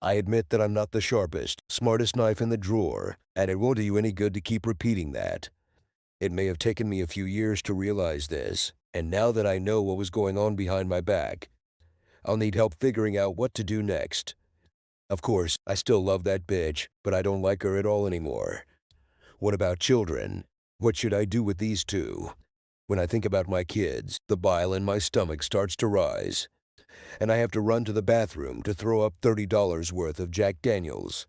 I admit that I'm not the sharpest, smartest knife in the drawer, and it won't do you any good to keep repeating that. It may have taken me a few years to realize this, and now that I know what was going on behind my back, I'll need help figuring out what to do next. Of course, I still love that bitch, but I don't like her at all anymore. What about children? What should I do with these two? When I think about my kids, the bile in my stomach starts to rise, and I have to run to the bathroom to throw up $30 worth of Jack Daniels.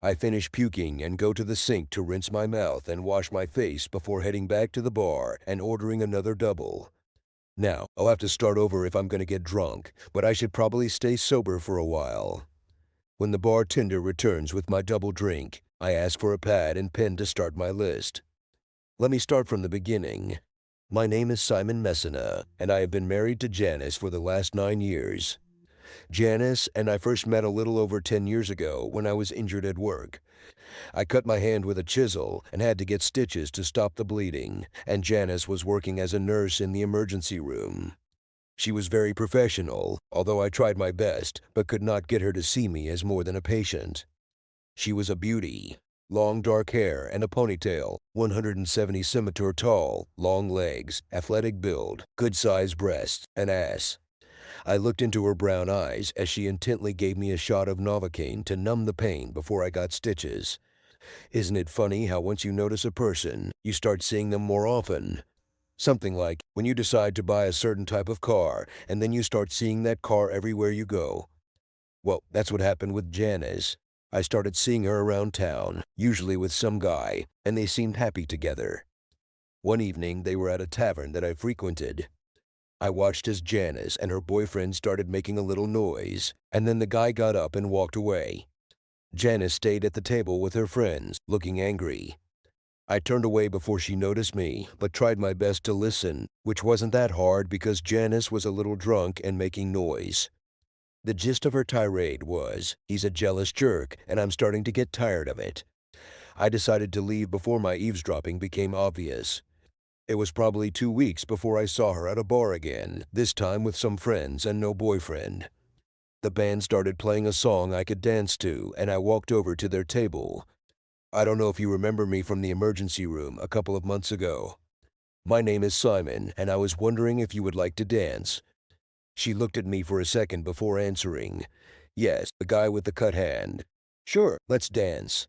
I finish puking and go to the sink to rinse my mouth and wash my face before heading back to the bar and ordering another double. Now, I'll have to start over if I'm going to get drunk, but I should probably stay sober for a while. When the bartender returns with my double drink, I ask for a pad and pen to start my list. Let me start from the beginning. My name is Simon Messina, and I have been married to Janice for the last 9 years. Janice and I first met a little over 10 years ago when I was injured at work. I cut my hand with a chisel and had to get stitches to stop the bleeding, and Janice was working as a nurse in the emergency room. She was very professional, although I tried my best, but could not get her to see me as more than a patient. She was a beauty. Long dark hair and a ponytail, 170 centimeter tall, long legs, athletic build, good-sized breasts, and ass. I looked into her brown eyes as she intently gave me a shot of Novocaine to numb the pain before I got stitches. Isn't it funny how once you notice a person, you start seeing them more often? Something like when you decide to buy a certain type of car, and then you start seeing that car everywhere you go. Well, that's what happened with Janice. I started seeing her around town, usually with some guy, and they seemed happy together. One evening, they were at a tavern that I frequented. I watched as Janice and her boyfriend started making a little noise, and then the guy got up and walked away. Janice stayed at the table with her friends, looking angry. I turned away before she noticed me, but tried my best to listen, which wasn't that hard because Janice was a little drunk and making noise. The gist of her tirade was, he's a jealous jerk, and I'm starting to get tired of it. I decided to leave before my eavesdropping became obvious. It was probably 2 weeks before I saw her at a bar again, this time with some friends and no boyfriend. The band started playing a song I could dance to, and I walked over to their table. I don't know if you remember me from the emergency room a couple of months ago. My name is Simon, and I was wondering if you would like to dance. She looked at me for a second before answering. Yes, the guy with the cut hand. Sure, let's dance.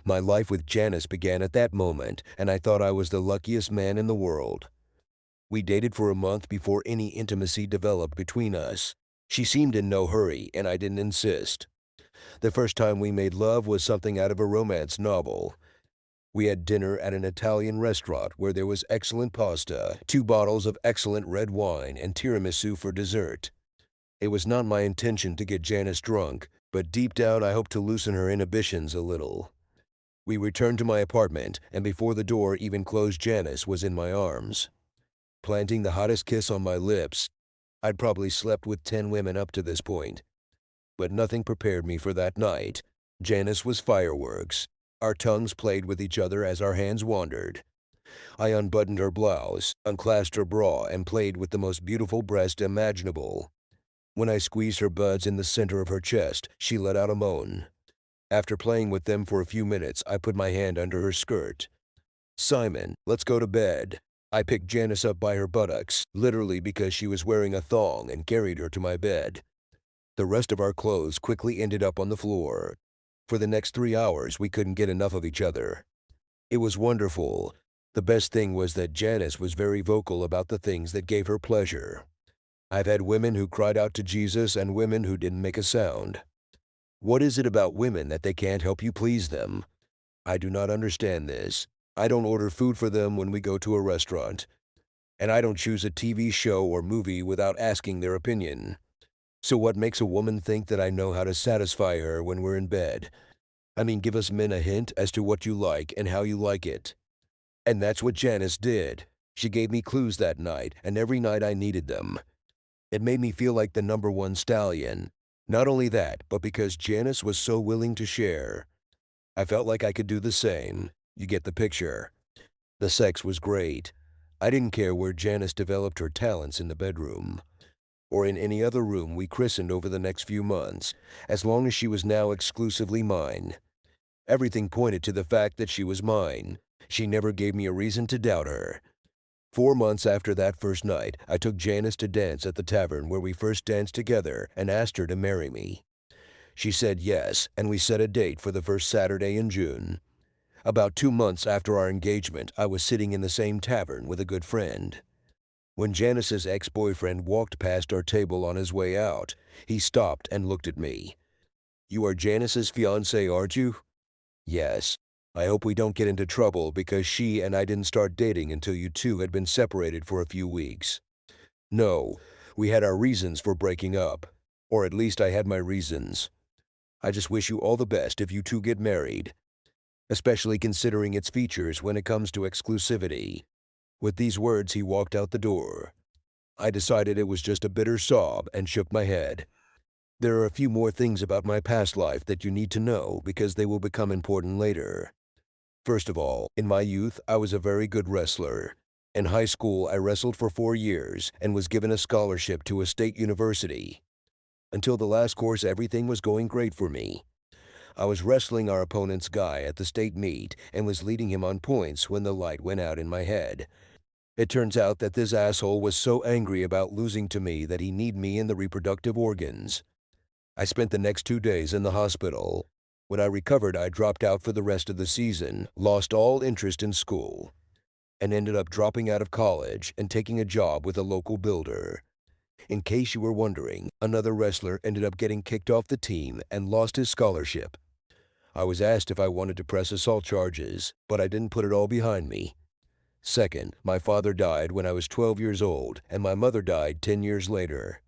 My life with Janice began at that moment, and I thought I was the luckiest man in the world. We dated for a month before any intimacy developed between us. She seemed in no hurry, and I didn't insist. The first time we made love was something out of a romance novel. We had dinner at an Italian restaurant where there was excellent pasta, 2 bottles of excellent red wine, and tiramisu for dessert. It was not my intention to get Janice drunk, but deep down I hoped to loosen her inhibitions a little. We returned to my apartment, and before the door even closed, Janice was in my arms. Planting the hottest kiss on my lips, I'd probably slept with 10 women up to this point. But nothing prepared me for that night. Janice was fireworks. Our tongues played with each other as our hands wandered. I unbuttoned her blouse, unclasped her bra, and played with the most beautiful breast imaginable. When I squeezed her buds in the center of her chest, she let out a moan. After playing with them for a few minutes, I put my hand under her skirt. Simon, let's go to bed. I picked Janice up by her buttocks, literally because she was wearing a thong, and carried her to my bed. The rest of our clothes quickly ended up on the floor. For the next 3 hours, we couldn't get enough of each other. It was wonderful. The best thing was that Janice was very vocal about the things that gave her pleasure. I've had women who cried out to Jesus and women who didn't make a sound. What is it about women that they can't help you please them? I do not understand this. I don't order food for them when we go to a restaurant. And I don't choose a TV show or movie without asking their opinion. So what makes a woman think that I know how to satisfy her when we're in bed? I mean, give us men a hint as to what you like and how you like it. And that's what Janice did. She gave me clues that night, and every night I needed them. It made me feel like the #1 stallion. Not only that, but because Janice was so willing to share. I felt like I could do the same. You get the picture. The sex was great. I didn't care where Janice developed her talents in the bedroom. or in any other room we christened over the next few months, as long as she was now exclusively mine. Everything pointed to the fact that she was mine. She never gave me a reason to doubt her. 4 months after that first night, I took Janice to dance at the tavern where we first danced together and asked her to marry me. She said yes, and we set a date for the first Saturday in June. About 2 months after our engagement, I was sitting in the same tavern with a good friend. When Janice's ex-boyfriend walked past our table on his way out, he stopped and looked at me. "You are Janice's fiancé, aren't you?" "Yes. I hope we don't get into trouble because she and I didn't start dating until you two had been separated for a few weeks." "No, we had our reasons for breaking up. Or at least I had my reasons. I just wish you all the best if you two get married, especially considering its features when it comes to exclusivity." With these words, he walked out the door. I decided it was just a bitter sob and shook my head. There are a few more things about my past life that you need to know because they will become important later. First of all, in my youth, I was a very good wrestler. In high school, I wrestled for 4 years and was given a scholarship to a state university. Until the last course, everything was going great for me. I was wrestling our opponent's guy at the state meet and was leading him on points when the light went out in my head. It turns out that this asshole was so angry about losing to me that he needed me in the reproductive organs. I spent the next 2 days in the hospital. When I recovered, I dropped out for the rest of the season, lost all interest in school, and ended up dropping out of college and taking a job with a local builder. In case you were wondering, another wrestler ended up getting kicked off the team and lost his scholarship. I was asked if I wanted to press assault charges, but I didn't put it all behind me. Second, my father died when I was 12 years old, and my mother died 10 years later.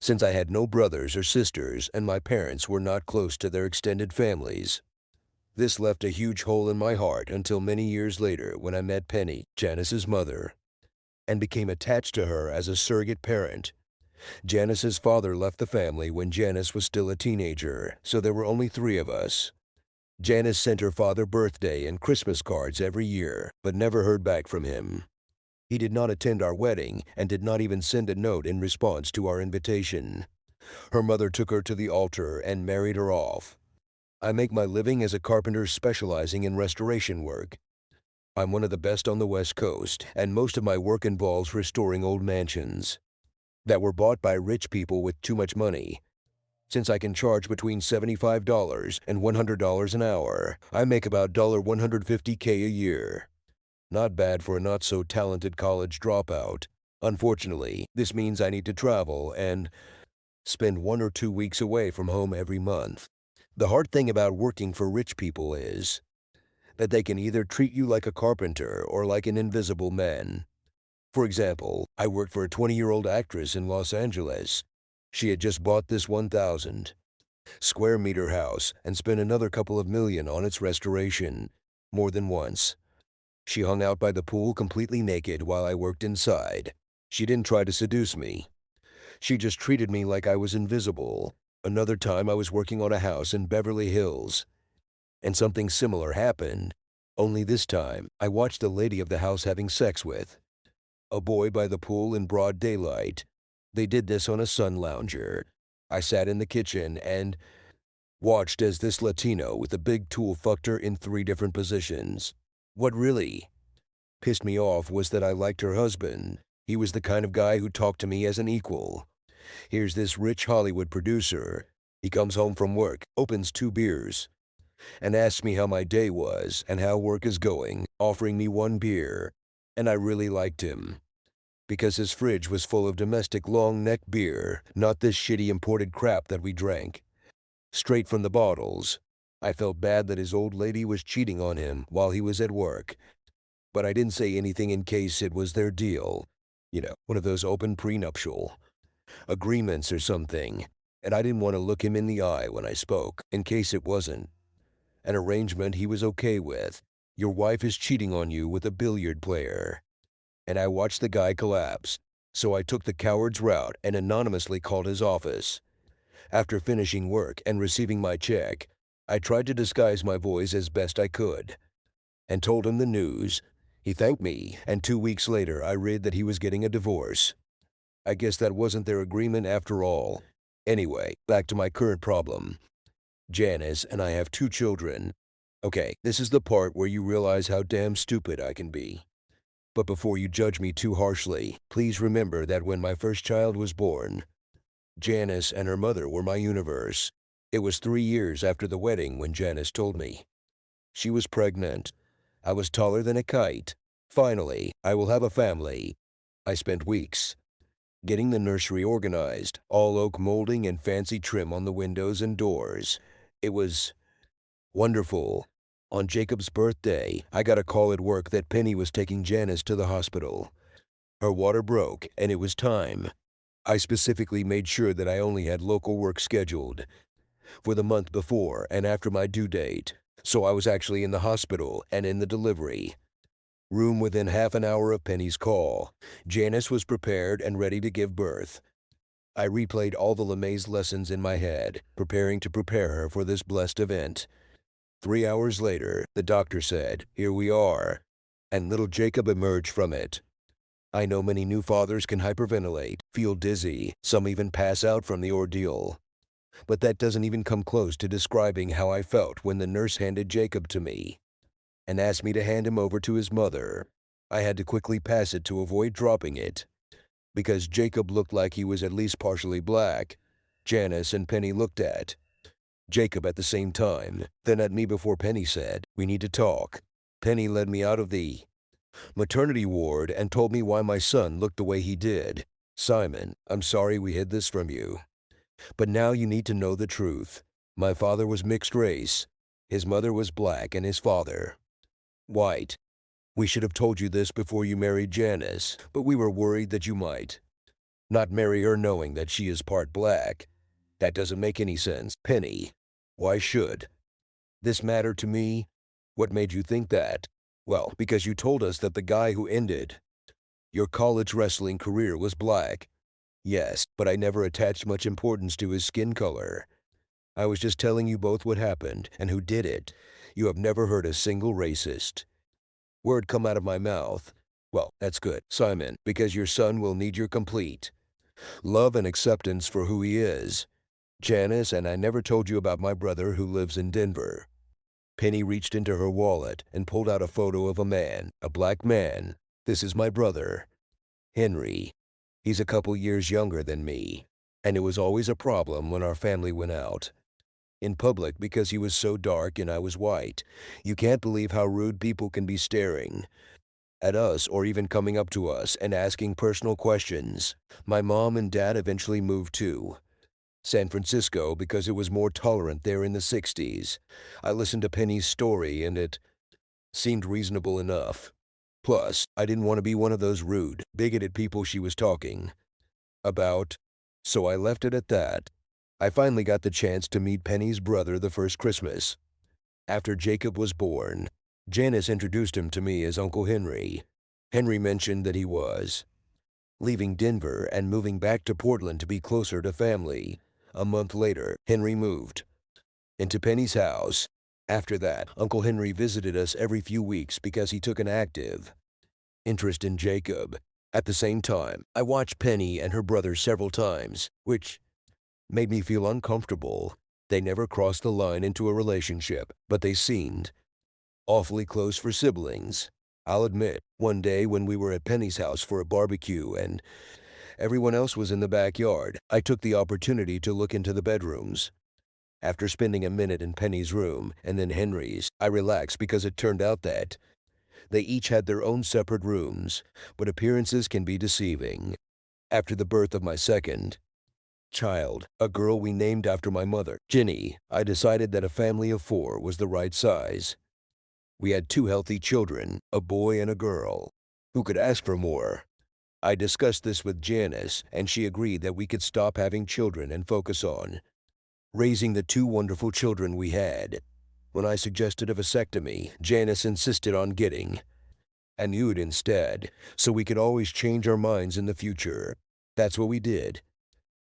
Since I had no brothers or sisters and my parents were not close to their extended families, this left a huge hole in my heart until many years later when I met Penny, Janice's mother, and became attached to her as a surrogate parent. Janice's father left the family when Janice was still a teenager, so there were only 3 of us. Janice sent her father birthday and Christmas cards every year, but never heard back from him. He did not attend our wedding and did not even send a note in response to our invitation. Her mother took her to the altar and married her off. I make my living as a carpenter specializing in restoration work. I'm one of the best on the West Coast, and most of my work involves restoring old mansions that were bought by rich people with too much money. Since I can charge between $75 and $100 an hour, I make about $150K a year. Not bad for a not-so-talented college dropout. Unfortunately, this means I need to travel and spend 1 or 2 weeks away from home every month. The hard thing about working for rich people is that they can either treat you like a carpenter or like an invisible man. For example, I worked for a 20-year-old actress in Los Angeles. She had just bought this 1,000 square meter house and spent another couple of million on its restoration, more than once. She hung out by the pool completely naked while I worked inside. She didn't try to seduce me. She just treated me like I was invisible. Another time I was working on a house in Beverly Hills, and something similar happened. Only this time, I watched the lady of the house having sex with a boy by the pool in broad daylight. They did this on a sun lounger. I sat in the kitchen and watched as this Latino with a big tool fucked her in 3 different positions. What really pissed me off was that I liked her husband. He was the kind of guy who talked to me as an equal. Here's this rich Hollywood producer. He comes home from work, opens 2 beers, and asks me how my day was and how work is going, offering me 1 beer. And I really liked him, because his fridge was full of domestic long-neck beer, not this shitty imported crap that we drank straight from the bottles. I felt bad that his old lady was cheating on him while he was at work, but I didn't say anything in case it was their deal. One of those open prenuptial agreements or something. And I didn't want to look him in the eye when I spoke, in case it wasn't an arrangement he was okay with. Your wife is cheating on you with a billiard player. And I watched the guy collapse, so I took the coward's route and anonymously called his office. After finishing work and receiving my check, I tried to disguise my voice as best I could and told him the news. He thanked me, and 2 weeks later I read that he was getting a divorce. I guess that wasn't their agreement after all. Anyway, back to my current problem. Janice and I have 2 children. Okay, this is the part where you realize how damn stupid I can be. But before you judge me too harshly, please remember that when my first child was born, Janice and her mother were my universe. It was 3 years after the wedding when Janice told me. She was pregnant. I was taller than a kite. Finally, I will have a family. I spent weeks getting the nursery organized, all oak molding and fancy trim on the windows and doors. It was wonderful. On Jacob's birthday, I got a call at work that Penny was taking Janice to the hospital. Her water broke, and it was time. I specifically made sure that I only had local work scheduled for the month before and after my due date, so I was actually in the hospital and in the delivery room within half an hour of Penny's call. Janice was prepared and ready to give birth. I replayed all the LeMay's lessons in my head, preparing to prepare her for this blessed event. 3 hours later, the doctor said, "Here we are," and little Jacob emerged from it. I know many new fathers can hyperventilate, feel dizzy, some even pass out from the ordeal. But that doesn't even come close to describing how I felt when the nurse handed Jacob to me and asked me to hand him over to his mother. I had to quickly pass it to avoid dropping it, because Jacob looked like he was at least partially black. Janice and Penny looked at Jacob at the same time, then at me before Penny said, "We need to talk." Penny led me out of the maternity ward and told me why my son looked the way he did. "Simon, I'm sorry we hid this from you, but now you need to know the truth. My father was mixed race. His mother was black and his father white. We should have told you this before you married Janice, but we were worried that you might not marry her knowing that she is part black. That doesn't make any sense. Penny, why should this matter to me? What made you think that?" "Well, because you told us that the guy who ended your college wrestling career was black." "Yes, but I never attached much importance to his skin color. I was just telling you both what happened and who did it. You have never heard a single racist word come out of my mouth. Well, that's good, Simon, because your son will need your complete love and acceptance for who he is. Janice, and I never told you about my brother who lives in Denver." Penny reached into her wallet and pulled out a photo of a man, a black man. "This is my brother, Henry. He's a couple years younger than me, and it was always a problem when our family went out in public because he was so dark and I was white. You can't believe how rude people can be staring at us or even coming up to us and asking personal questions. My mom and dad eventually moved to San Francisco because it was more tolerant there in the 60s. I listened to Penny's story and it seemed reasonable enough. Plus, I didn't want to be one of those rude, bigoted people she was talking about, so I left it at that. I finally got the chance to meet Penny's brother the first Christmas after Jacob was born. Janice introduced him to me as Uncle Henry. Henry mentioned that he was leaving Denver and moving back to Portland to be closer to family. A month later, Henry moved into Penny's house. After that, Uncle Henry visited us every few weeks because he took an active interest in Jacob. At the same time, I watched Penny and her brother several times, which made me feel uncomfortable. They never crossed the line into a relationship, but they seemed awfully close for siblings. I'll admit, one day when we were at Penny's house for a barbecue and everyone else was in the backyard, I took the opportunity to look into the bedrooms. After spending a minute in Penny's room and then Henry's, I relaxed because it turned out that they each had their own separate rooms, but appearances can be deceiving. After the birth of my second child, a girl we named after my mother, Ginny, I decided that a family of 4 was the right size. We had 2 healthy children, a boy and a girl. Who could ask for more? I discussed this with Janice, and she agreed that we could stop having children and focus on raising the 2 wonderful children we had. When I suggested a vasectomy, Janice insisted on getting a nude instead, so we could always change our minds in the future. That's what we did.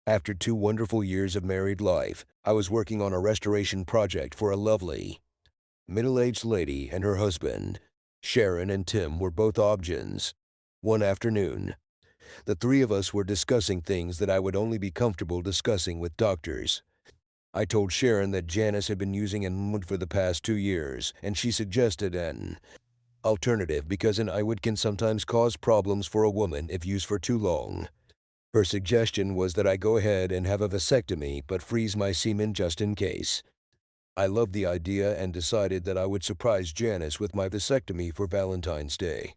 After 2 wonderful years of married life, I was working on a restoration project for a lovely, middle-aged lady and her husband. Sharon and Tim were both Obgyns. One afternoon, The three of us were discussing things that I would only be comfortable discussing with doctors. I told Sharon that Janice had been using an for the past 2 years, and she suggested an alternative because an IUD can sometimes cause problems for a woman if used for too long. Her suggestion was that I go ahead and have a vasectomy but freeze my semen just in case. I loved the idea and decided that I would surprise Janice with my vasectomy for Valentine's Day.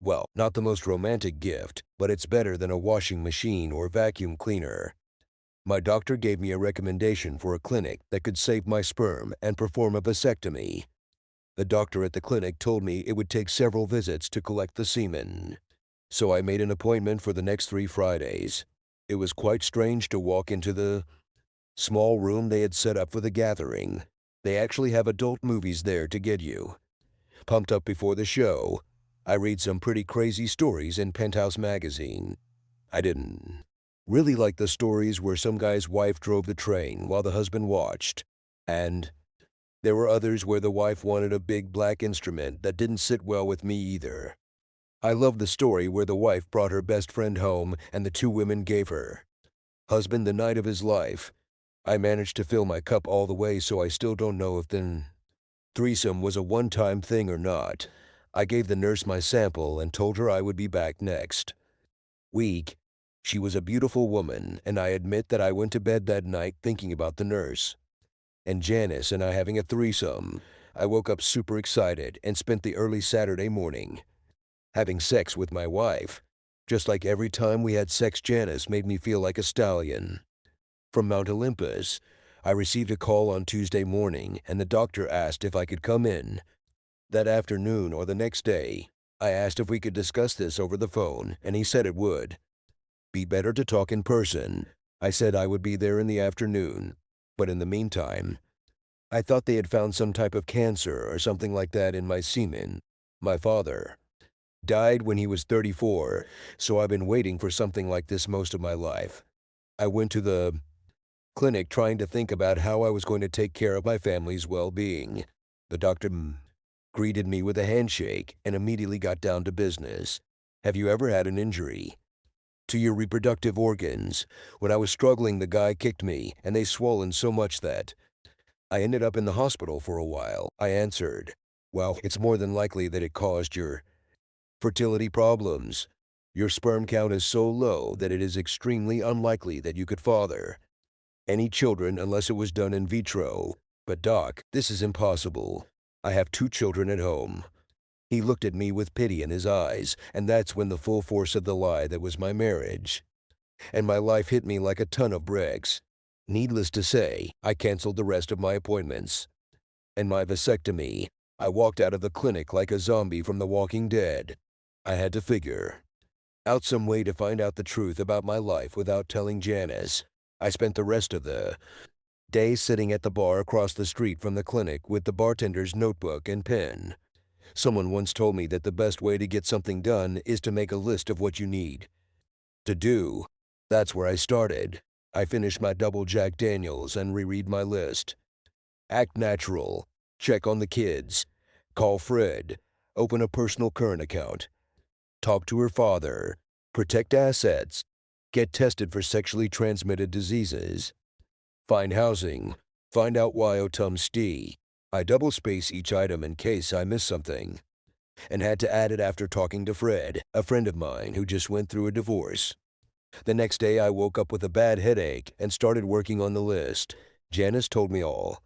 Well, not the most romantic gift, but it's better than a washing machine or vacuum cleaner. My doctor gave me a recommendation for a clinic that could save my sperm and perform a vasectomy. The doctor at the clinic told me it would take several visits to collect the semen. So I made an appointment for the next 3 Fridays. It was quite strange to walk into the small room they had set up for the gathering. They actually have adult movies there to get you pumped up before the show. I read some pretty crazy stories in Penthouse magazine. I didn't really like the stories where some guy's wife drove the train while the husband watched. And there were others where the wife wanted a big black instrument that didn't sit well with me either. I loved the story where the wife brought her best friend home and the two women gave her husband the night of his life. I managed to fill my cup all the way, so I still don't know if the threesome was a one-time thing or not. I gave the nurse my sample and told her I would be back next week. She was a beautiful woman, and I admit that I went to bed that night thinking about the nurse and Janice and I having a threesome. I woke up super excited and spent the early Saturday morning having sex with my wife. Just like every time we had sex, Janice made me feel like a stallion. From Mount Olympus, I received a call on Tuesday morning, and the doctor asked if I could come in that afternoon or the next day. I asked if we could discuss this over the phone, and he said it would be better to talk in person. I said I would be there in the afternoon, but in the meantime, I thought they had found some type of cancer or something like that in my semen. My father died when he was 34, so I've been waiting for something like this most of my life. I went to the clinic trying to think about how I was going to take care of my family's well-being. The doctor greeted me with a handshake and immediately got down to business. Have you ever had an injury to your reproductive organs? When I was struggling, the guy kicked me, and they swollen so much that I ended up in the hospital for a while. I answered, well, it's more than likely that it caused your fertility problems. Your sperm count is so low that it is extremely unlikely that you could father any children unless it was done in vitro. But doc, this is impossible. I have 2 children at home. He looked at me with pity in his eyes, and that's when the full force of the lie that was my marriage and my life hit me like a ton of bricks. Needless to say, I canceled the rest of my appointments and my vasectomy. I walked out of the clinic like a zombie from The Walking Dead. I had to figure out some way to find out the truth about my life without telling Janice. I spent the rest of the day sitting at the bar across the street from the clinic with the bartender's notebook and pen. Someone once told me that the best way to get something done is to make a list of what you need to do. That's where I started. I finished my double Jack Daniels and reread my list. Act natural. Check on the kids. Call Fred. Open a personal current account. Talk to her father. Protect assets. Get tested for sexually transmitted diseases. Find housing. Find out why Otum Sti. I double-space each item in case I miss something, and had to add it after talking to Fred, a friend of mine who just went through a divorce. The next day I woke up with a bad headache and started working on the list. Janice told me all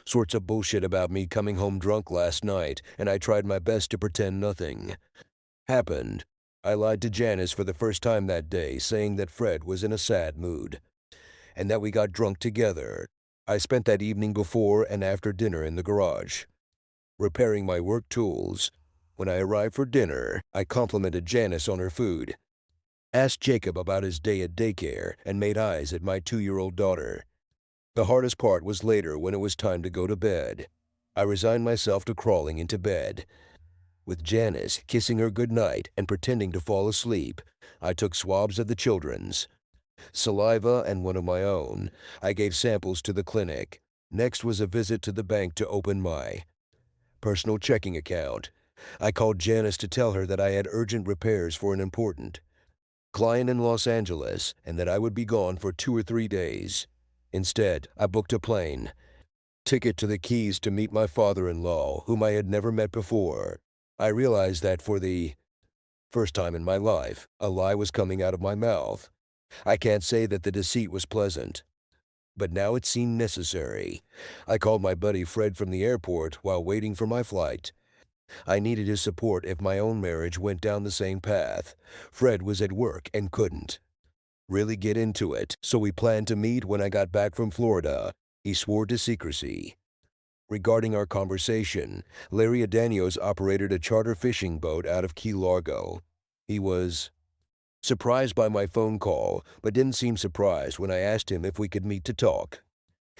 sorts of bullshit about me coming home drunk last night, and I tried my best to pretend nothing happened. I lied to Janice for the first time that day, saying that Fred was in a sad mood and that we got drunk together. I spent that evening before and after dinner in the garage, repairing my work tools. When I arrived for dinner, I complimented Janice on her food, asked Jacob about his day at daycare, and made eyes at my 2-year-old daughter. The hardest part was later when it was time to go to bed. I resigned myself to crawling into bed, with Janice kissing her goodnight and pretending to fall asleep. I took swabs of the children's saliva and one of my own. I gave samples to the clinic. Next was a visit to the bank to open my personal checking account. I called Janice to tell her that I had urgent repairs for an important client in Los Angeles, and that I would be gone for 2 or 3 days. Instead, I booked a plane ticket to the Keys to meet my father-in-law, whom I had never met before. I realized that for the first time in my life, a lie was coming out of my mouth. I can't say that the deceit was pleasant, but now it seemed necessary. I called my buddy Fred from the airport while waiting for my flight. I needed his support if my own marriage went down the same path. Fred was at work and couldn't really get into it, so we planned to meet when I got back from Florida. He swore to secrecy. Regarding our conversation, Larry Adanios operated a charter fishing boat out of Key Largo. He was surprised by my phone call, but didn't seem surprised when I asked him if we could meet to talk.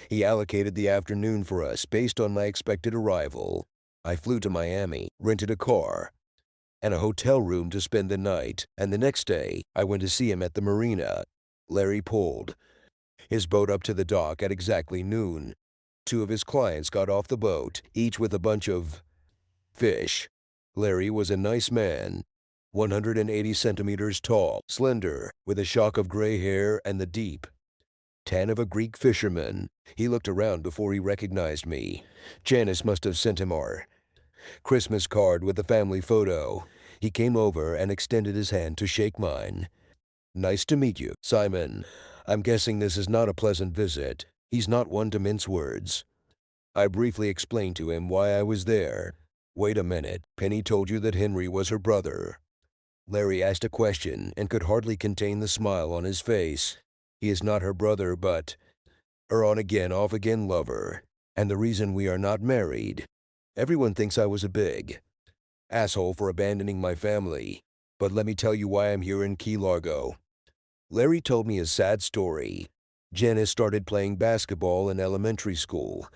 He allocated the afternoon for us based on my expected arrival. I flew to Miami, rented a car, and a hotel room to spend the night, and the next day, I went to see him at the marina. Larry pulled his boat up to the dock at exactly noon. 2 of his clients got off the boat, each with a bunch of fish. Larry was a nice man, 180 centimeters tall, slender, with a shock of gray hair and the deep tan of a Greek fisherman. He looked around before he recognized me. Janice must have sent him our Christmas card with the family photo. He came over and extended his hand to shake mine. "Nice to meet you, Simon. I'm guessing this is not a pleasant visit." He's not one to mince words. I briefly explained to him why I was there. "Wait a minute. Penny told you that Henry was her brother." Larry asked a question and could hardly contain the smile on his face. "He is not her brother, but her on-again, off-again lover. And the reason we are not married. Everyone thinks I was a big asshole for abandoning my family. But let me tell you why I'm here in Key Largo." Larry told me a sad story. Janice started playing basketball in elementary school,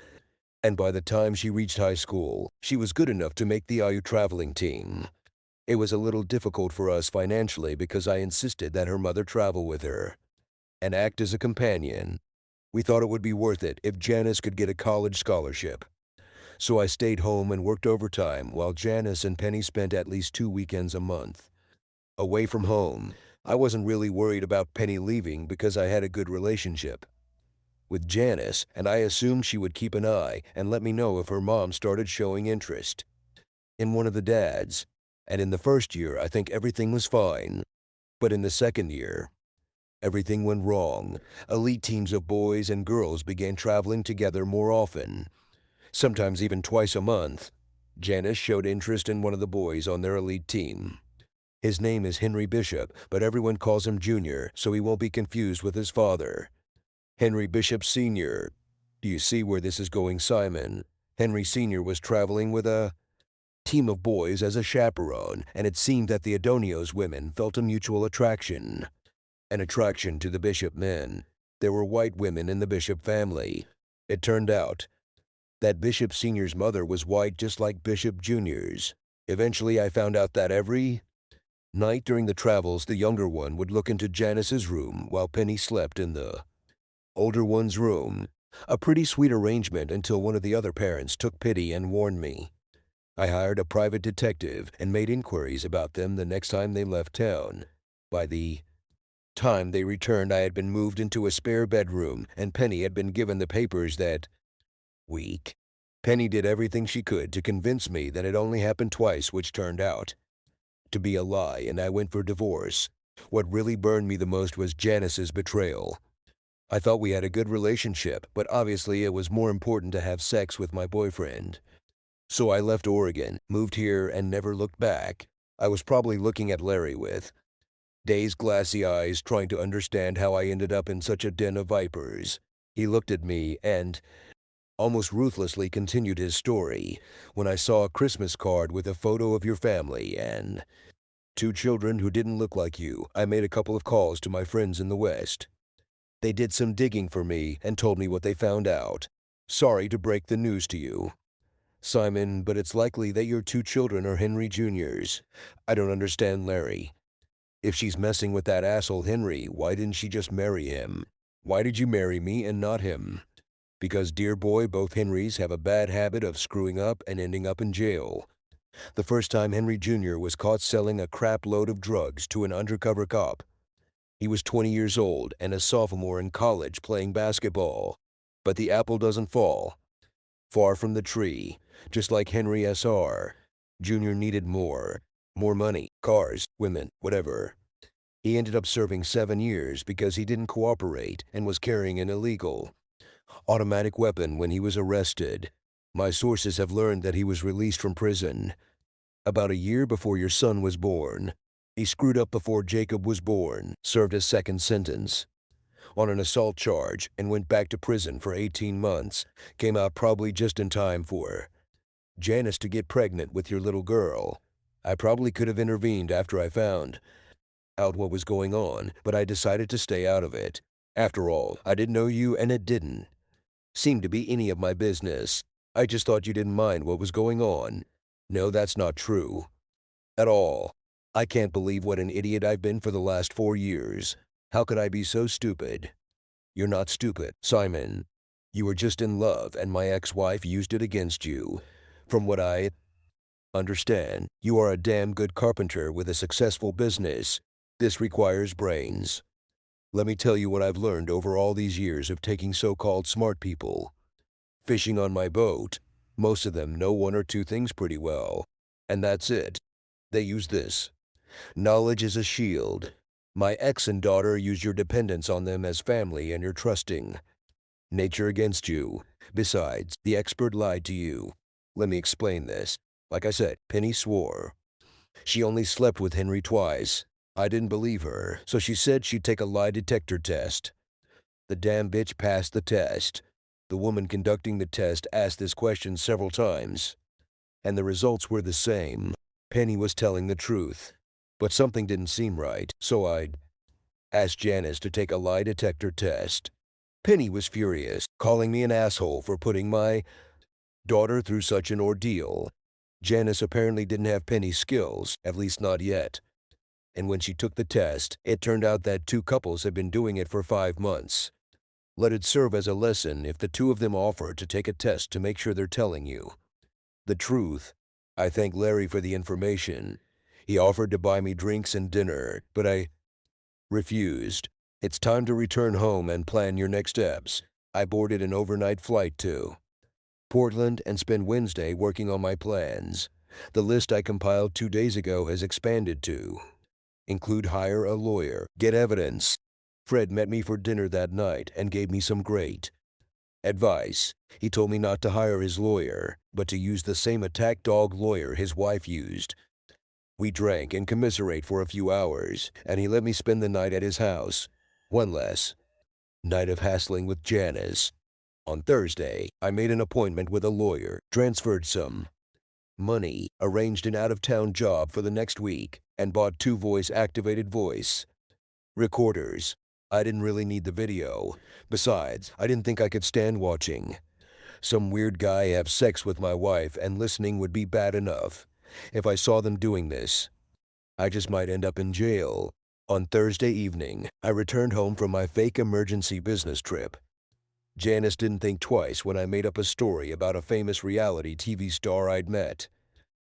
and by the time she reached high school, she was good enough to make the IU traveling team. It was a little difficult for us financially because I insisted that her mother travel with her and act as a companion. We thought it would be worth it if Janice could get a college scholarship. So I stayed home and worked overtime while Janice and Penny spent at least 2 weekends a month away from home. I wasn't really worried about Penny leaving because I had a good relationship with Janice, and I assumed she would keep an eye and let me know if her mom started showing interest in one of the dads. And in the first year, I think everything was fine. But in the second year, everything went wrong. Elite teams of boys and girls began traveling together more often, sometimes even twice a month. Janice showed interest in one of the boys on their elite team. His name is Henry Bishop, but everyone calls him Junior, so he won't be confused with his father. Henry Bishop Sr. Do you see where this is going, Simon? Henry Sr. was traveling with a team of boys as a chaperone, and it seemed that the Adonios women felt a mutual attraction. An attraction to the Bishop men. There were white women in the Bishop family. It turned out that Bishop Sr.'s mother was white just like Bishop Jr.'s. Eventually I found out that every night during the travels, the younger one would look into Janice's room while Penny slept in the older one's room. A pretty sweet arrangement until one of the other parents took pity and warned me. I hired a private detective and made inquiries about them the next time they left town. By the time they returned, I had been moved into a spare bedroom, and Penny had been given the papers that week. Penny did everything she could to convince me that it only happened twice, which turned out to be a lie, and I went for divorce. What really burned me the most was Janice's betrayal. I thought we had a good relationship, but obviously it was more important to have sex with my boyfriend. So I left Oregon, moved here, and never looked back. I was probably looking at Larry with dazed, glassy eyes, trying to understand how I ended up in such a den of vipers. He looked at me and almost ruthlessly continued his story. "When I saw a Christmas card with a photo of your family and 2 children who didn't look like you, I made a couple of calls to my friends in the West. They did some digging for me and told me what they found out. Sorry to break the news to you, Simon, but it's likely that your 2 children are Henry Jr.'s. I don't understand Larry. If she's messing with that asshole Henry, why didn't she just marry him? Why did you marry me and not him? Because, dear boy, both Henrys have a bad habit of screwing up and ending up in jail. The first time Henry Jr. was caught selling a crap load of drugs to an undercover cop, He was 20 years old and a sophomore in college playing basketball. But the apple doesn't fall far from the tree. Just like Henry S.R. Jr. needed more. More money, cars, women, whatever. He ended up serving 7 years because he didn't cooperate and was carrying an illegal automatic weapon when he was arrested. My sources have learned that he was released from prison about a year before your son was born. He screwed up before Jacob was born, served his second sentence on an assault charge, and went back to prison for 18 months. Came out probably just in time for Janice to get pregnant with your little girl. I probably could have intervened after I found out what was going on, but I decided to stay out of it. After all, I didn't know you and it didn't seem to be any of my business. I just thought you didn't mind what was going on. No, that's not true. At all. I can't believe what an idiot I've been for the last 4 years. How could I be so stupid? You're not stupid, Simon. You were just in love and my ex-wife used it against you. From what I understand, you are a damn good carpenter with a successful business. This requires brains. Let me tell you what I've learned over all these years of taking so-called smart people fishing on my boat. Most of them know 1 or 2 things pretty well. And that's it. They use this. Knowledge is a shield. My ex and daughter use your dependence on them as family and your trusting nature against you. Besides, the expert lied to you. Let me explain this. Like I said, Penny swore she only slept with Henry twice. I didn't believe her, so she said she'd take a lie detector test. The damn bitch passed the test. The woman conducting the test asked this question several times, and the results were the same. Penny was telling the truth. But something didn't seem right, so I asked Janice to take a lie detector test. Penny was furious, calling me an asshole for putting my daughter through such an ordeal. Janice apparently didn't have Penny's skills, at least not yet. And when she took the test, it turned out that 2 couples had been doing it for 5 months. Let it serve as a lesson if the 2 of them offer to take a test to make sure they're telling you the truth. I thank Larry for the information. He offered to buy me drinks and dinner, but I refused. It's time to return home and plan your next steps. I boarded an overnight flight to Portland and spend Wednesday working on my plans. The list I compiled 2 days ago has expanded to include hire a lawyer, get evidence. Fred met me for dinner that night and gave me some great advice. He told me not to hire his lawyer, but to use the same attack dog lawyer his wife used. We drank and commiserate for a few hours, and he let me spend the night at his house. One less night of hassling with Janice. On Thursday, I made an appointment with a lawyer, transferred some money, arranged an out-of-town job for the next week, and bought 2 voice-activated voice recorders. I didn't really need the video. Besides, I didn't think I could stand watching some weird guy have sex with my wife, and listening would be bad enough. If I saw them doing this, I just might end up in jail. On Thursday evening, I returned home from my fake emergency business trip. Janice didn't think twice when I made up a story about a famous reality TV star I'd met.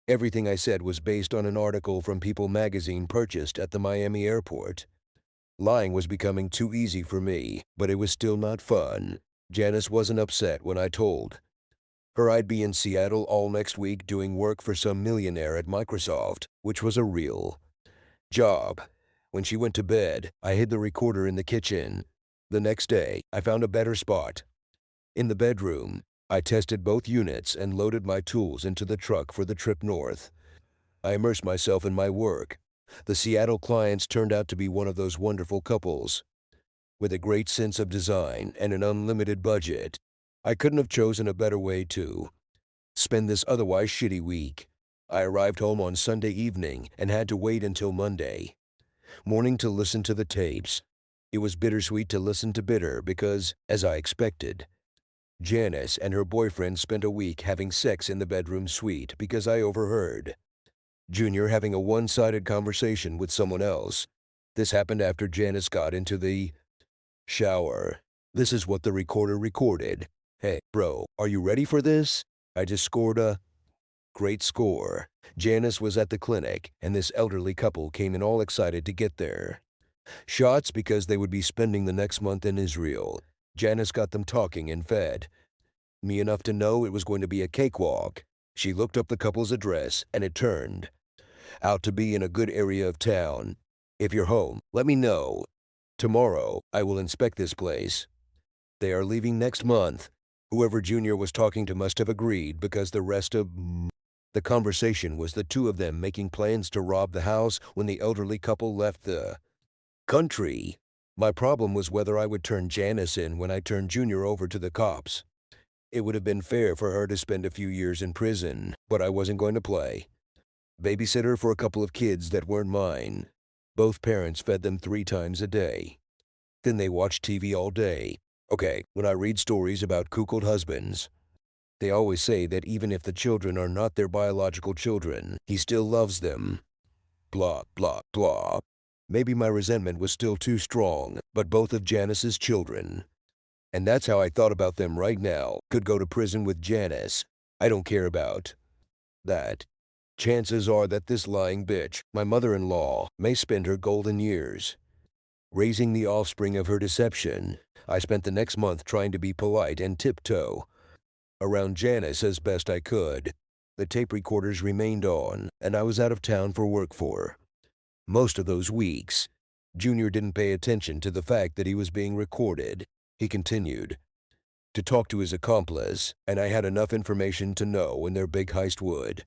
Everything I said was based on an article from People magazine purchased at the Miami airport. Lying was becoming too easy for me, but it was still not fun. Janice wasn't upset when I told her I'd be in Seattle all next week doing work for some millionaire at Microsoft, which was a real job. When she went to bed, I hid the recorder in the kitchen. The next day, I found a better spot. In the bedroom, I tested both units and loaded my tools into the truck for the trip north. I immersed myself in my work. The Seattle clients turned out to be one of those wonderful couples with a great sense of design and an unlimited budget. I couldn't have chosen a better way to spend this otherwise shitty week. I arrived home on Sunday evening and had to wait until Monday morning to listen to the tapes. It was bittersweet to listen to Bitter because, as I expected, Janice and her boyfriend spent a week having sex in the bedroom suite because I overheard Junior having a one-sided conversation with someone else. This happened after Janice got into the shower. This is what the recorder recorded. Hey, bro, are you ready for this? I just scored a great score. Janice was at the clinic, and this elderly couple came in all excited to get there. Shots because they would be spending the next month in Israel. Janice got them talking and fed me enough to know it was going to be a cakewalk. She looked up the couple's address, and it turned out to be in a good area of town. If you're home, let me know. Tomorrow, I will inspect this place. They are leaving next month. Whoever Junior was talking to must have agreed because the rest of the conversation was the two of them making plans to rob the house when the elderly couple left the country. My problem was whether I would turn Janice in when I turned Junior over to the cops. It would have been fair for her to spend a few years in prison, but I wasn't going to play babysitter for a couple of kids that weren't mine. Both parents fed them 3 times a day. Then they watched TV all day. Okay, when I read stories about cuckold husbands, they always say that even if the children are not their biological children, he still loves them. Blah, blah, blah. Maybe my resentment was still too strong, but both of Janice's children. And that's how I thought about them right now. Could go to prison with Janice. I don't care about that. Chances are that this lying bitch, my mother-in-law, may spend her golden years raising the offspring of her deception. I spent the next month trying to be polite and tiptoe around Janice as best I could. The tape recorders remained on, and I was out of town for work for most of those weeks. Junior didn't pay attention to the fact that he was being recorded. He continued to talk to his accomplice, and I had enough information to know when their big heist would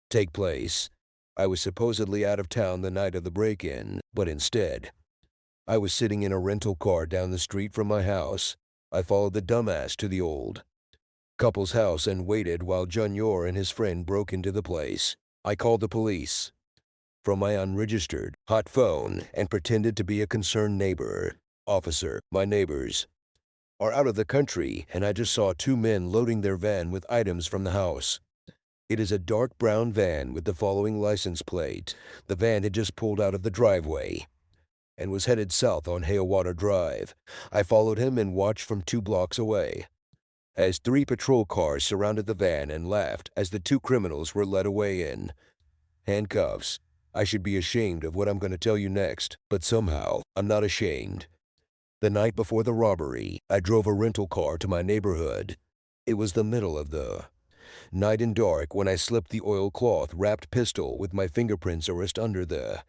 take place. I was supposedly out of town the night of the break-in, but instead, I was sitting in a rental car down the street from my house. I followed the dumbass to the old couple's house and waited while Junior and his friend broke into the place. I called the police from my unregistered hot phone and pretended to be a concerned neighbor. Officer, my neighbors are out of the country, and I just saw 2 men loading their van with items from the house. It is a dark brown van with the following license plate. The van had just pulled out of the driveway and was headed south on Halewater Drive. I followed him and watched from 2 blocks away as 3 patrol cars surrounded the van and laughed as the 2 criminals were led away in handcuffs. I should be ashamed of what I'm going to tell you next, but somehow I'm not ashamed. The night before the robbery, I drove a rental car to my neighborhood. It was the middle of the night and dark when I slipped the oilcloth-wrapped pistol with my fingerprints erased under the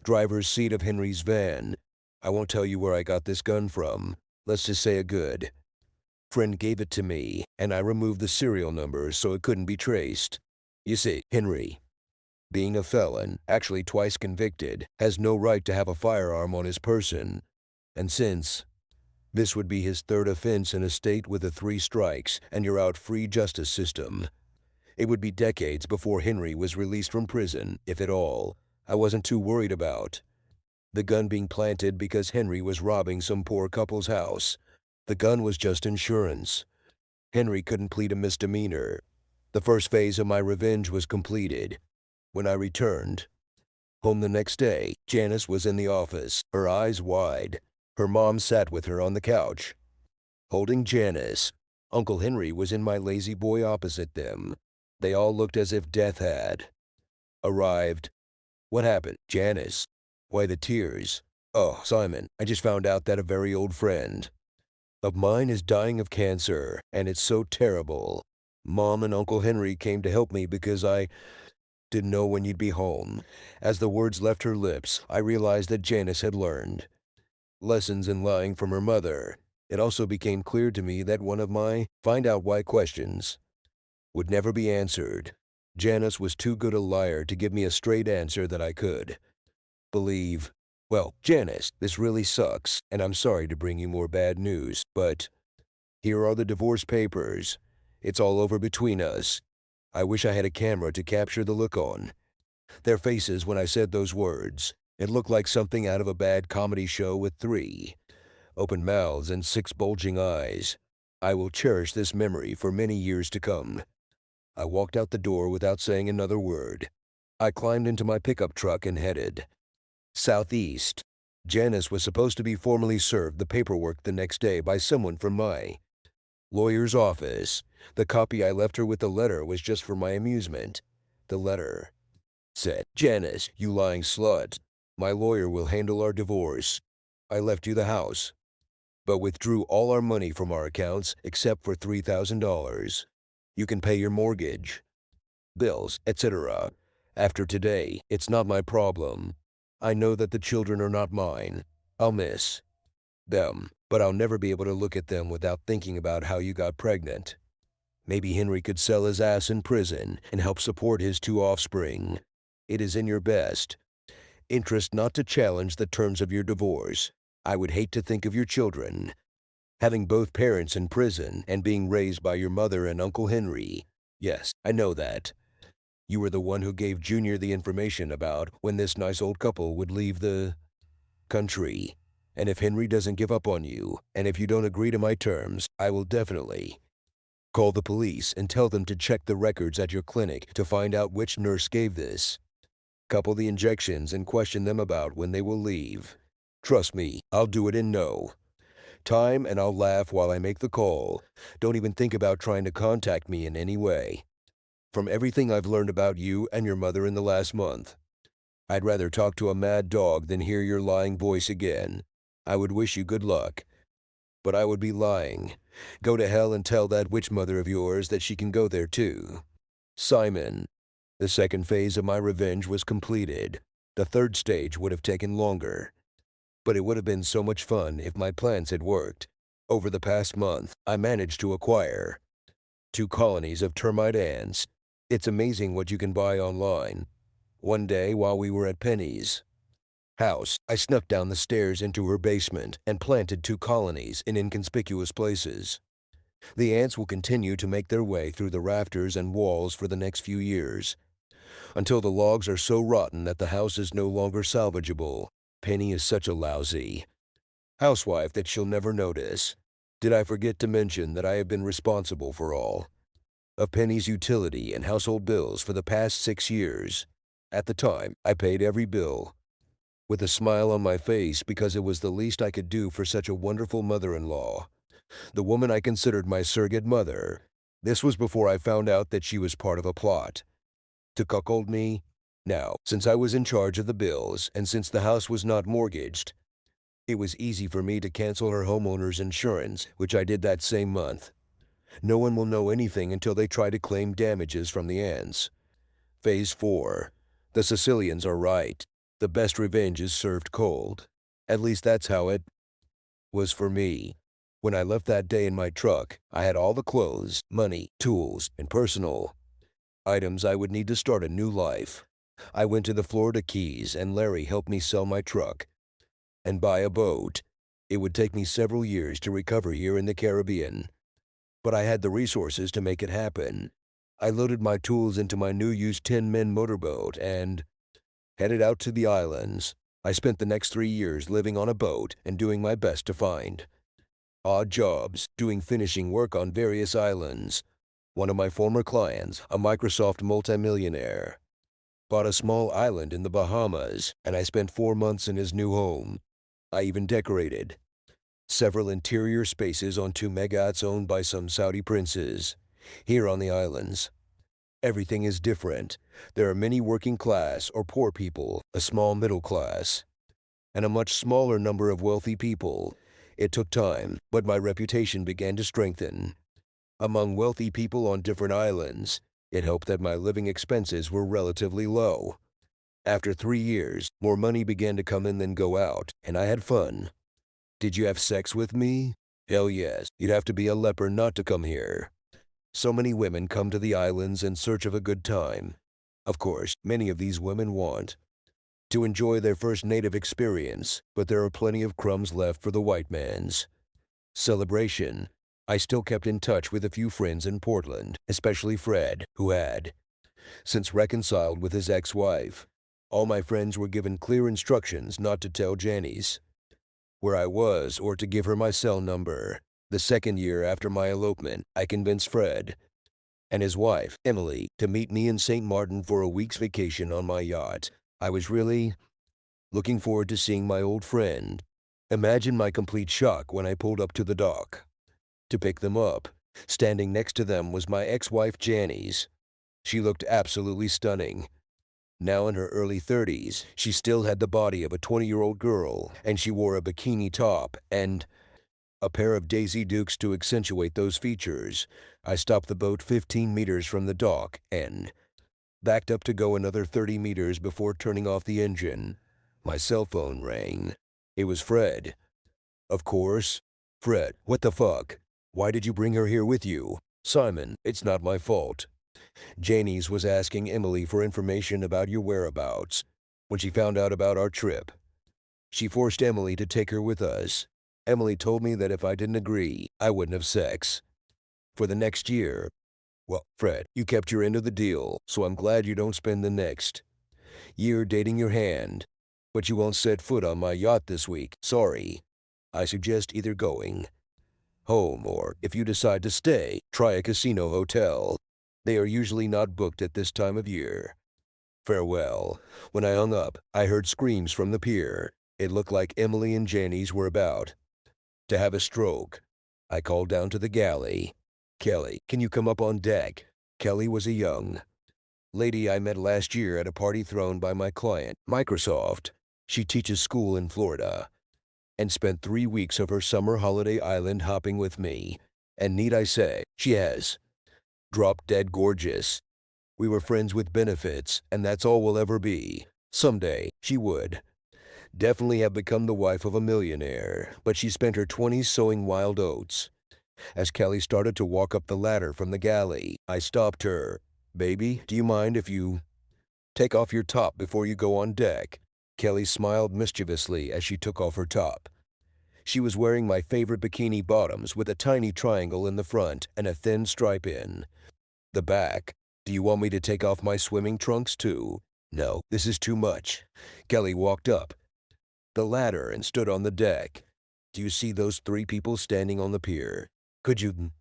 driver's seat of Henry's van. I won't tell you where I got this gun from. Let's just say a good friend gave it to me, and I removed the serial number so it couldn't be traced. You see, Henry, being a felon, actually twice convicted, has no right to have a firearm on his person. And since this would be his 3rd offense in a state with a 3 strikes and you're out free justice system, it would be decades before Henry was released from prison, if at all. I wasn't too worried about the gun being planted because Henry was robbing some poor couple's house. The gun was just insurance. Henry couldn't plead a misdemeanor. The first phase of my revenge was completed. When I returned home the next day, Janice was in the office, her eyes wide. Her mom sat with her on the couch, holding Janice. Uncle Henry was in my lazy boy opposite them. They all looked as if death had arrived. What happened, Janice? Why the tears? Oh, Simon, I just found out that a very old friend of mine is dying of cancer, and it's so terrible. Mom and Uncle Henry came to help me because I didn't know when you'd be home. As the words left her lips, I realized that Janice had learned lessons in lying from her mother. It also became clear to me that one of my find out why questions would never be answered. Janice was too good a liar to give me a straight answer that I could believe. Well, Janice, this really sucks, and I'm sorry to bring you more bad news, but here are the divorce papers. It's all over between us. I wish I had a camera to capture the look on their faces when I said those words. It looked like something out of a bad comedy show with 3 open mouths and 6 bulging eyes. I will cherish this memory for many years to come. I walked out the door without saying another word. I climbed into my pickup truck and headed southeast. Janice was supposed to be formally served the paperwork the next day by someone from my lawyer's office. The copy I left her with the letter was just for my amusement. The letter said, "Janice, you lying slut. My lawyer will handle our divorce. I left you the house, but withdrew all our money from our accounts except for $3,000. You can pay your mortgage, bills, etc. After today, it's not my problem. I know that the children are not mine. I'll miss them, but I'll never be able to look at them without thinking about how you got pregnant. Maybe Henry could sell his ass in prison and help support his two offspring. It is in your best interest not to challenge the terms of your divorce. I would hate to think of your children having both parents in prison and being raised by your mother and Uncle Henry. Yes, I know that. You were the one who gave Junior the information about when this nice old couple would leave the country. And if Henry doesn't give up on you, and if you don't agree to my terms, I will definitely call the police and tell them to check the records at your clinic to find out which nurse gave this couple the injections and question them about when they will leave. Trust me, I'll do it in no time, and I'll laugh while I make the call. Don't even think about trying to contact me in any way. From everything I've learned about you and your mother in the last month, I'd rather talk to a mad dog than hear your lying voice again. I would wish you good luck, but I would be lying. Go to hell and tell that witch mother of yours that she can go there too. Simon. The second phase of my revenge was completed. The third stage would have taken longer, but it would have been so much fun if my plans had worked. Over the past month, I managed to acquire 2 colonies of termite ants. It's amazing what you can buy online. One day, while we were at Penny's house, I snuck down the stairs into her basement and planted 2 colonies in inconspicuous places. The ants will continue to make their way through the rafters and walls for the next few years, until the logs are so rotten that the house is no longer salvageable. Penny is such a lousy housewife that she'll never notice. Did I forget to mention that I have been responsible for all of Penny's utility and household bills for the past 6 years? At the time, I paid every bill with a smile on my face because it was the least I could do for such a wonderful mother-in-law, the woman I considered my surrogate mother. This was before I found out that she was part of a plot to cuckold me. Now, since I was in charge of the bills and since the house was not mortgaged, it was easy for me to cancel her homeowner's insurance, which I did that same month. No one will know anything until they try to claim damages from the ants. Phase 4. The Sicilians are right. The best revenge is served cold. At least that's how it was for me. When I left that day in my truck, I had all the clothes, money, tools, and personal items I would need to start a new life. I went to the Florida Keys and Larry helped me sell my truck and buy a boat. It would take me several years to recover here in the Caribbean, but I had the resources to make it happen. I loaded my tools into my new used 10-men motorboat and headed out to the islands. I spent the next 3 years living on a boat and doing my best to find odd jobs, doing finishing work on various islands. One of my former clients, a Microsoft multimillionaire, bought a small island in the Bahamas, and I spent 4 months in his new home. I even decorated several interior spaces on 2 mega-yachts owned by some Saudi princes. Here on the islands, everything is different. There are many working class or poor people, a small middle class, and a much smaller number of wealthy people. It took time, but my reputation began to strengthen among wealthy people on different islands. It helped that my living expenses were relatively low. After 3 years, more money began to come in than go out, and I had fun. Did you have sex with me? Hell yes. You'd have to be a leper not to come here. So many women come to the islands in search of a good time. Of course, many of these women want to enjoy their first native experience, but there are plenty of crumbs left for the white man's celebration. I still kept in touch with a few friends in Portland, especially Fred, who had since reconciled with his ex-wife. All my friends were given clear instructions not to tell Janice where I was or to give her my cell number. The second year after my elopement, I convinced Fred and his wife, Emily, to meet me in St. Martin for a week's vacation on my yacht. I was really looking forward to seeing my old friend. Imagine my complete shock when I pulled up to the dock to pick them up. Standing next to them was my ex-wife Janice. She looked absolutely stunning. Now in her early 30s, she still had the body of a 20-year-old girl, and she wore a bikini top and a pair of Daisy Dukes to accentuate those features. I stopped the boat 15 meters from the dock and backed up to go another 30 meters before turning off the engine. My cell phone rang. It was Fred. Of course. Fred, what the fuck? Why did you bring her here with you? Simon, it's not my fault. Janice was asking Emily for information about your whereabouts when she found out about our trip. She forced Emily to take her with us. Emily told me that if I didn't agree, I wouldn't have sex. For the next year. Well, Fred, you kept your end of the deal, so I'm glad you don't spend the next year dating your hand. But you won't set foot on my yacht this week. Sorry. I suggest either going home or, if you decide to stay, try a casino hotel. They are usually not booked at this time of year. Farewell. When I hung up, I heard screams from the pier. It looked like Emily and Janice were about to have a stroke. I called down to the galley. Kelly, can you come up on deck? Kelly was a young lady I met last year at a party thrown by my client, Microsoft. She teaches school in Florida and spent 3 weeks of her summer holiday island hopping with me. And need I say, she has drop dead gorgeous. We were friends with benefits, and that's all we'll ever be. Someday, she would definitely have become the wife of a millionaire, but she spent her 20s sowing wild oats. As Kelly started to walk up the ladder from the galley, I stopped her. Baby, do you mind if you take off your top before you go on deck? Kelly smiled mischievously as she took off her top. She was wearing my favorite bikini bottoms with a tiny triangle in the front and a thin stripe in the back. Do you want me to take off my swimming trunks too? No, this is too much. Kelly walked up the ladder and stood on the deck. Do you see those 3 people standing on the pier? Could you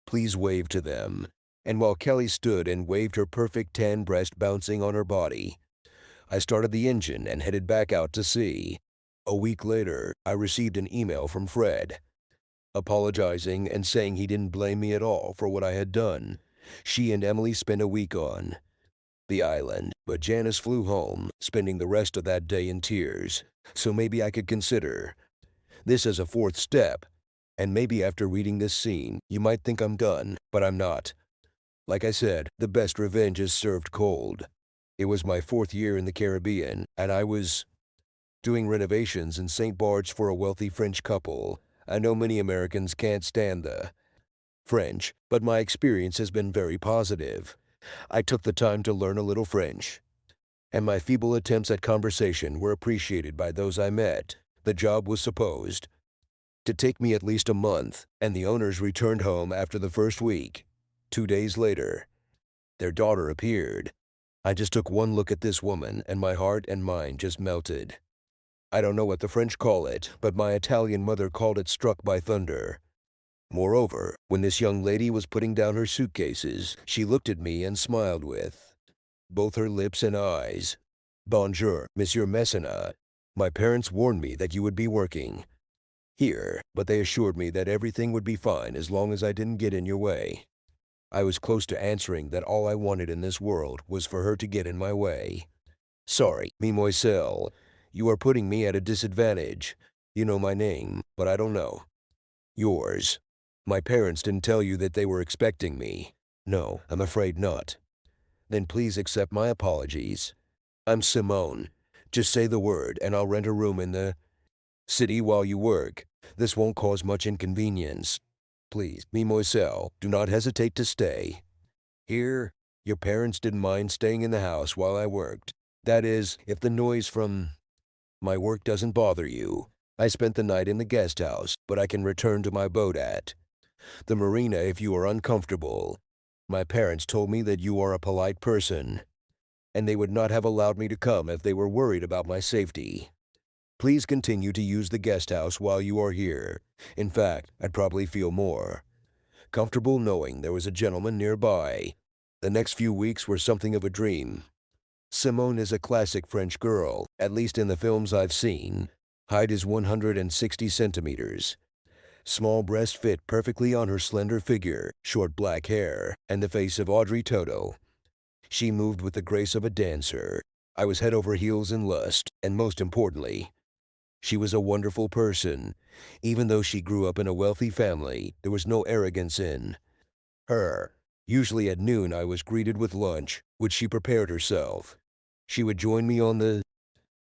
please wave to them? And while Kelly stood and waved, her perfect tan breast bouncing on her body, I started the engine and headed back out to sea. A week later, I received an email from Fred, apologizing and saying he didn't blame me at all for what I had done. She and Emily spent a week on the island, but Janice flew home, spending the rest of that day in tears. So maybe I could consider this as a 4th step. And maybe after reading this scene, you might think I'm done, but I'm not. Like I said, the best revenge is served cold. It was my 4th year in the Caribbean, and I was doing renovations in St. Bart's for a wealthy French couple. I know many Americans can't stand the French, but my experience has been very positive. I took the time to learn a little French, and my feeble attempts at conversation were appreciated by those I met. The job was supposed to take me at least a month, and the owners returned home after the first week. 2 days later, their daughter appeared. I just took one look at this woman, and my heart and mind just melted. I don't know what the French call it, but my Italian mother called it struck by thunder. Moreover, when this young lady was putting down her suitcases, she looked at me and smiled with both her lips and eyes. Bonjour, Monsieur Messina. My parents warned me that you would be working here, but they assured me that everything would be fine as long as I didn't get in your way. I was close to answering that all I wanted in this world was for her to get in my way. Sorry, Mademoiselle. You are putting me at a disadvantage. You know my name, but I don't know yours. My parents didn't tell you that they were expecting me. No, I'm afraid not. Then please accept my apologies. I'm Simone. Just say the word and I'll rent a room in the city while you work. This won't cause much inconvenience. Please, Mademoiselle, do not hesitate to stay. Here, your parents didn't mind staying in the house while I worked. That is, if the noise from my work doesn't bother you. I spent the night in the guest house, but I can return to my boat at the marina if you are uncomfortable. My parents told me that you are a polite person, and they would not have allowed me to come if they were worried about my safety. Please continue to use the guest house while you are here. In fact, I'd probably feel more comfortable knowing there was a gentleman nearby. The next few weeks were something of a dream. Simone is a classic French girl, at least in the films I've seen. Height is 160 centimeters. Small breast fit perfectly on her slender figure, short black hair, and the face of Audrey Toto. She moved with the grace of a dancer. I was head over heels in lust, and most importantly, she was a wonderful person. Even though she grew up in a wealthy family, there was no arrogance in her. Usually at noon I was greeted with lunch, which she prepared herself. She would join me on the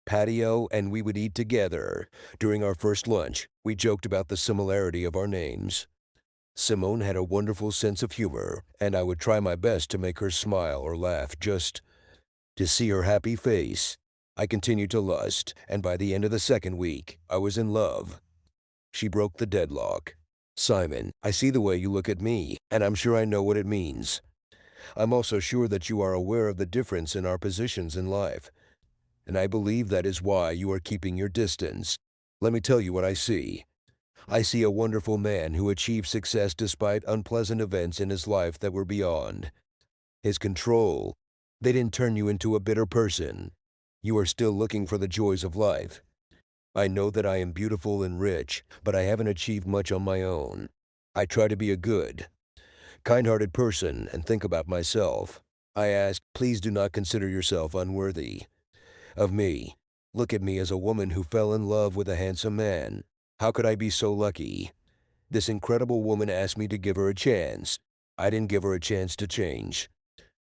patio and we would eat together. During our first lunch, we joked about the similarity of our names. Simone had a wonderful sense of humor, and I would try my best to make her smile or laugh just to see her happy face. I continued to lust, and by the end of the second week, I was in love. She broke the deadlock. Simon, I see the way you look at me, and I'm sure I know what it means. I'm also sure that you are aware of the difference in our positions in life, and I believe that is why you are keeping your distance. Let me tell you what I see. I see a wonderful man who achieved success despite unpleasant events in his life that were beyond his control. They didn't turn you into a bitter person. You are still looking for the joys of life. I know that I am beautiful and rich, but I haven't achieved much on my own. I try to be a good, kind-hearted person and think about myself. I ask, please do not consider yourself unworthy of me. Look at me as a woman who fell in love with a handsome man. How could I be so lucky? This incredible woman asked me to give her a chance. I didn't give her a chance to change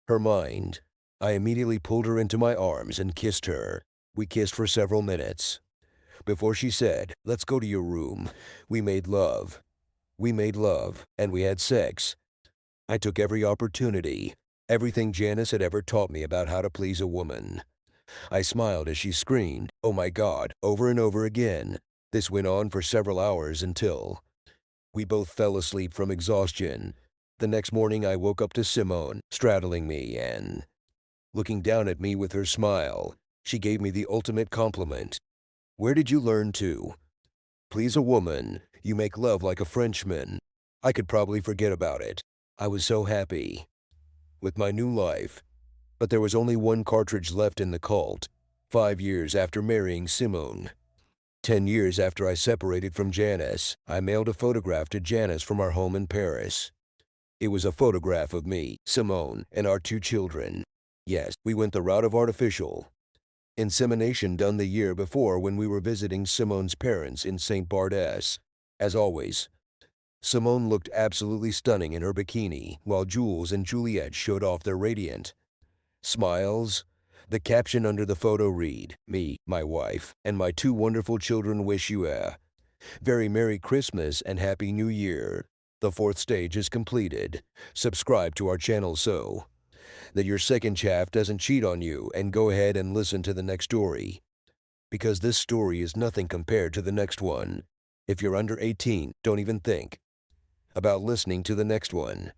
her mind. I immediately pulled her into my arms and kissed her. We kissed for several minutes. Before she said, let's go to your room, we made love. We made love, and we had sex. I took every opportunity, everything Janice had ever taught me about how to please a woman. I smiled as she screamed, "Oh my God," over and over again. This went on for several hours until we both fell asleep from exhaustion. The next morning I woke up to Simone straddling me and looking down at me with her smile. She gave me the ultimate compliment. Where did you learn to please a woman? You make love like a Frenchman. I could probably forget about it. I was so happy with my new life. But there was only one cartridge left in the cult. 5 years after marrying Simone, 10 years after I separated from Janice, I mailed a photograph to Janice from our home in Paris. It was a photograph of me, Simone, and our 2 children. Yes, we went the route of artificial insemination done the year before when we were visiting Simone's parents in St. Bardes. As always, Simone looked absolutely stunning in her bikini, while Jules and Juliet showed off their radiant smiles. The caption under the photo read, "Me, my wife, and my 2 wonderful children wish you a very Merry Christmas and Happy New Year." The 4th stage is completed. Subscribe to our channel so that your second chaff doesn't cheat on you, and go ahead and listen to the next story, because this story is nothing compared to the next one. If you're under 18, don't even think about listening to the next one.